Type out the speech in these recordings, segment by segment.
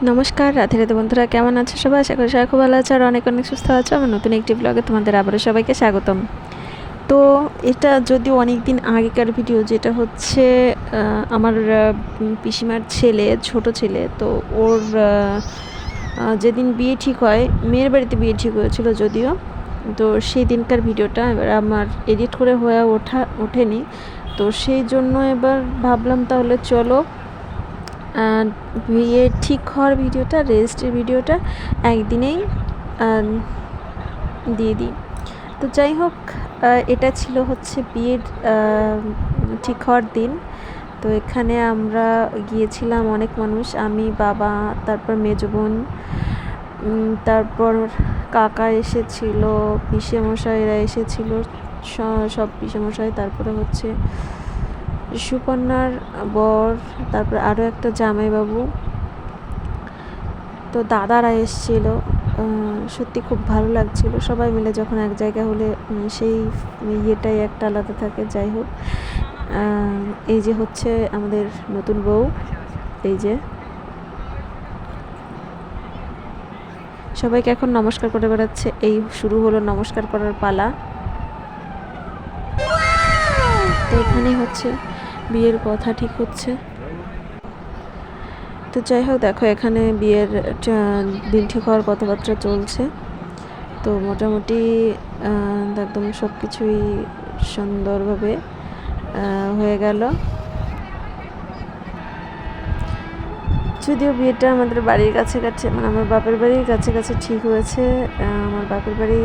নমস্কার, রাধে রাধে বন্ধুরা, কেমন আছো সবাই? আশা করি সবাই খুব ভালো আছো আর অনেক অনেক সুস্থ আছো। আমার নতুন একটি ব্লগে তোমাদের আবারও সবাইকে স্বাগতম। তো এটা যদিও অনেক দিন আগেকার ভিডিও, যেটা হচ্ছে আমার পিসিমার ছেলে, ছোট ছেলে। তো ওর যেদিন বিয়ে ঠিক হয়, মেয়ের বাড়িতে বিয়ে ঠিক হয়েছিল যদিও, তো সেই দিনকার ভিডিওটা এবার আমার এডিট করে হয়ে ওঠেনি। তো সেই জন্য এবার ভাবলাম তাহলে চলো বিয়ে ঠিক হওয়ার ভিডিওটা, রেজিস্ট্রির ভিডিওটা একদিনেই দিয়ে দিই। তো যাই হোক, এটা ছিল হচ্ছে বিয়ের ঠিক হওয়ার দিন। তো এখানে আমরা গিয়েছিলাম অনেক মানুষ, আমি, বাবা, তারপর মেজো বোন, তারপর কাকা এসেছিল, পিসেমশাইরা এসেছিল, সব পিসেমশাই, তারপরে হচ্ছে সুকন্যার বর, তারপর আরও একটা জামাইবাবু, তো দাদারা এসেছিল। সত্যি খুব ভালো লাগছিল সবাই মিলে যখন এক জায়গা হলে, সেই ইয়েটাই একটা আলাদা থাকে। যাই হোক, এই যে হচ্ছে আমাদের নতুন বউ, এই যে সবাইকে এখন নমস্কার করে বেড়াচ্ছে। এই শুরু হলো নমস্কার করার পালা। তো এখানেই হচ্ছে বিয়ের কথা ঠিক হচ্ছে। তো যাই হোক, দেখো এখানে বিয়ের দিন ঠিক হওয়ার কথাবার্তা চলছে। তো মোটামুটি একদম সব কিছুই সুন্দরভাবে হয়ে গেল। যদিও বিয়েটা আমাদের বাড়ির কাছে মানে আমার বাপের বাড়ির কাছে ঠিক হয়েছে। আমার বাপের বাড়ি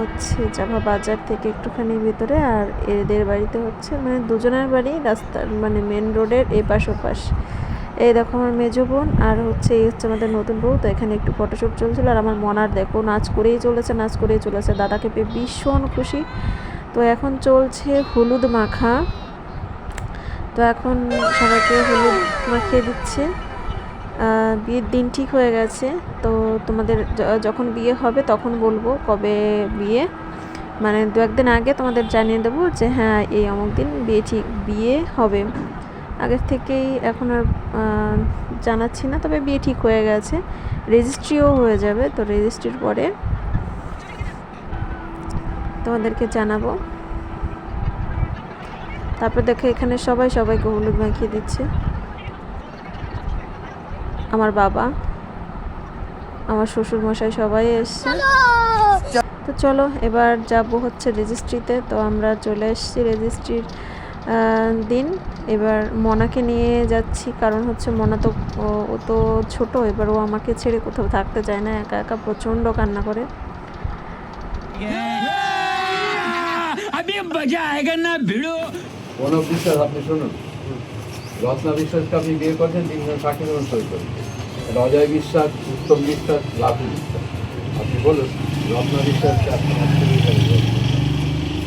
হচ্ছে জাভা বাজার থেকে একটুখানি ভিতরে, আর এদের বাড়িতে হচ্ছে মানে দুজনের বাড়ি রাস্তার মানে মেন রোডের এপাশ ওপাশ। এই দেখো আমার মেজো বোন, আর হচ্ছে এই হচ্ছে আমাদের নতুন বউ। তো এখানে একটু ফটোশ্যুট চলছিল, আর আমার মনার দেখো নাচ করেই চলেছে, দাদাকে পেয়ে ভীষণ খুশি। তো এখন চলছে হলুদ মাখা। তো এখন সবাইকে হলুদ মাখিয়ে দিচ্ছে। বিয়ের দিন ঠিক হয়ে গেছে। তো তোমাদের যখন বিয়ে হবে তখন বলবো কবে বিয়ে, মানে দু একদিন আগে তোমাদের জানিয়ে দেবো যে হ্যাঁ এই অমুক দিন বিয়ে হবে। আগের থেকেই এখন আর জানাচ্ছি না, তবে বিয়ে ঠিক হয়ে গেছে, রেজিস্ট্রিও হয়ে যাবে। তো রেজিস্ট্রির পরে তোমাদেরকে জানাবো। তারপর দেখো এখানে সবাইকে হলুদ মাখিয়ে দিচ্ছে। আমার বাবা, আমার শ্বশুর মশাই সবাই এসছে। তো চলো এবার যাব হচ্ছে রেজিস্ট্রিতে। তো আমরা চলে এসেছি রেজিস্ট্রির দিন। এবার মনাকে নিয়ে যাচ্ছি, কারণ হচ্ছে মনা তো ও তো ছোট, এবার ও আমাকে ছেড়ে কোথাও থাকতে চায় না, একা একা প্রচণ্ড কান্না করে। আপনি শুনুন, রত্না বিশ্বাসকে আপনি বিয়ে করছেন, তিনজন সাক্ষী গ্রহণ সই করেন। অজয় বিশ্বাস, উত্তম বিশ্বাস, লাভু বিশ্বাস। আপনি বলুন রত্না বিশ্বাসকে আপনার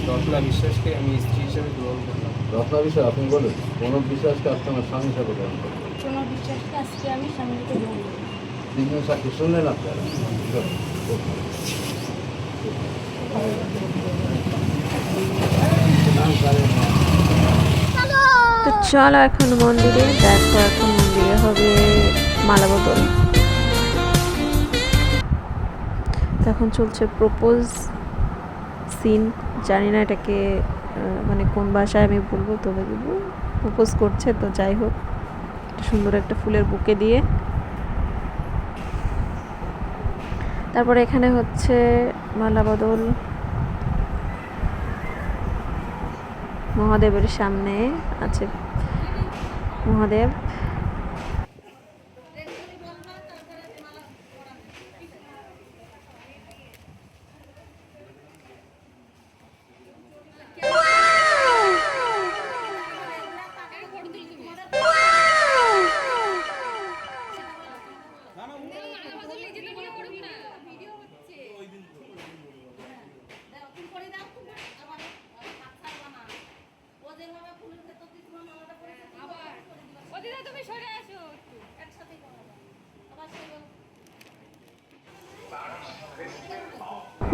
রত্না বিশ্বাসকে আমি স্ত্রী হিসেবে গ্রহণ করলাম। রত্না বিশ্বাস আপনি বলুন প্রণব বিশ্বাসকে আপনার স্বামী হিসেবে গ্রহণ করবেন। প্রণব বিশ্বাসকে আজকে আমি স্বামী হিসেবে গ্রহণ করলাম। তিনজন সাক্ষী শুনলেন আপনারা? তো চলো এখন মন্দিরে, দেখো এখন মন্দিরে হবে মালা বদল। এখন চলছে প্রপোজ সিন, জানি না এটাকে মানে কোন ভাষায় আমি বলবো, তবে প্রপোজ করছে। তো যাই হোক, সুন্দর একটা ফুলের বুকে দিয়ে। তারপরে এখানে হচ্ছে মালা বদল মহাদেবের সামনে আছে মহাদেব।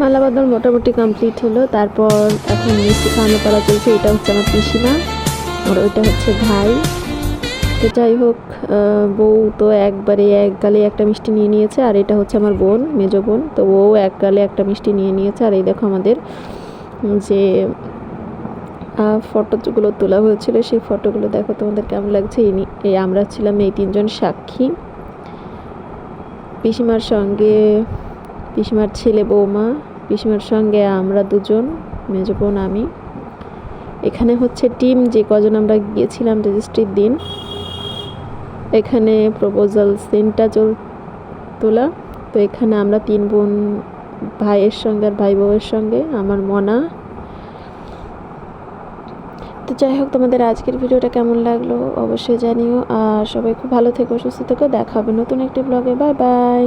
মালা বদল মোটামুটি কমপ্লিট হলো। তারপর এখন মিষ্টি খাওয়ানো করা চলছে। এটা হচ্ছে আমার পিসিমা, আর ওইটা হচ্ছে ভাই। তো যাই হোক, বউ তো একবারে এক গালে একটা মিষ্টি নিয়ে নিয়েছে, আর এটা হচ্ছে আমার বোন, মেজো বোন। তো ও এক গালে একটা মিষ্টি নিয়ে নিয়েছে। আর এই দেখো আমাদের যে ফটোগুলো তোলা হয়েছিল, সেই ফটোগুলো দেখো তোমাদের কেমন লাগছে। এই আমরা ছিলাম এই 3 জন সাক্ষী, পিসিমার সঙ্গে পিসিমার ছেলে বৌমা, পিসিমার সঙ্গে আমরা 2 জন, মেজো বোন আমি। এখানে হচ্ছে টিম যে কজন আমরা গিয়েছিলাম রেজিস্ট্রির দিন, এখানে প্রপোজাল সিনটা তোলা। তো এখানে আমরা 3 বোন, ভাইয়ের সঙ্গে আর ভাই বউয়ের সঙ্গে, আমার মনা। তো যাই হোক, তোমাদের আজকের ভিডিওটা কেমন লাগলো অবশ্যই জানিও। আর সবাই খুব ভালো থেকো, সুস্থ থেকো। দেখা হবে নতুন একটি ব্লগে। Bye bye.